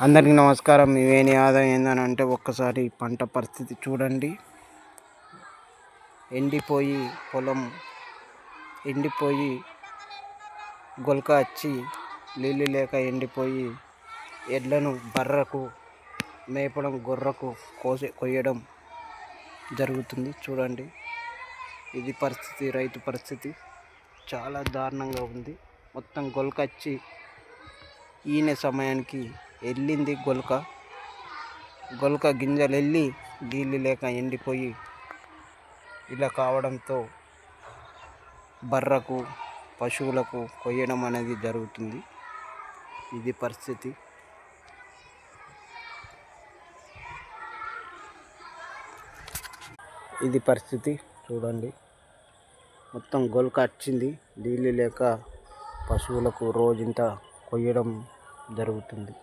అందరికీ నమస్కారం. ఇవేని ఆదాయం ఏందని అంటే ఒక్కసారి పంట పరిస్థితి చూడండి. ఎండిపోయి పొలం ఎండిపోయి గొలక వచ్చి నీళ్ళు లేక ఎండిపోయి ఎడ్లను బర్రకు మేపడం, గొర్రకు కొయ్యడం జరుగుతుంది. చూడండి, ఇది పరిస్థితి, రైతు పరిస్థితి చాలా దారుణంగా ఉంది. మొత్తం గొలక వచ్చి ఈయన సమయానికి వెళ్ళింది. గొలక గింజలు వెళ్ళి నీళ్ళు లేక ఎండిపోయి ఇలా కావడంతో బర్రకు, పశువులకు కొయ్యడం అనేది జరుగుతుంది. ఇది పరిస్థితి. చూడండి, మొత్తం గొలక వచ్చింది. నీళ్ళు లేక పశువులకు రోజంతా కొయ్యడం జరుగుతుంది.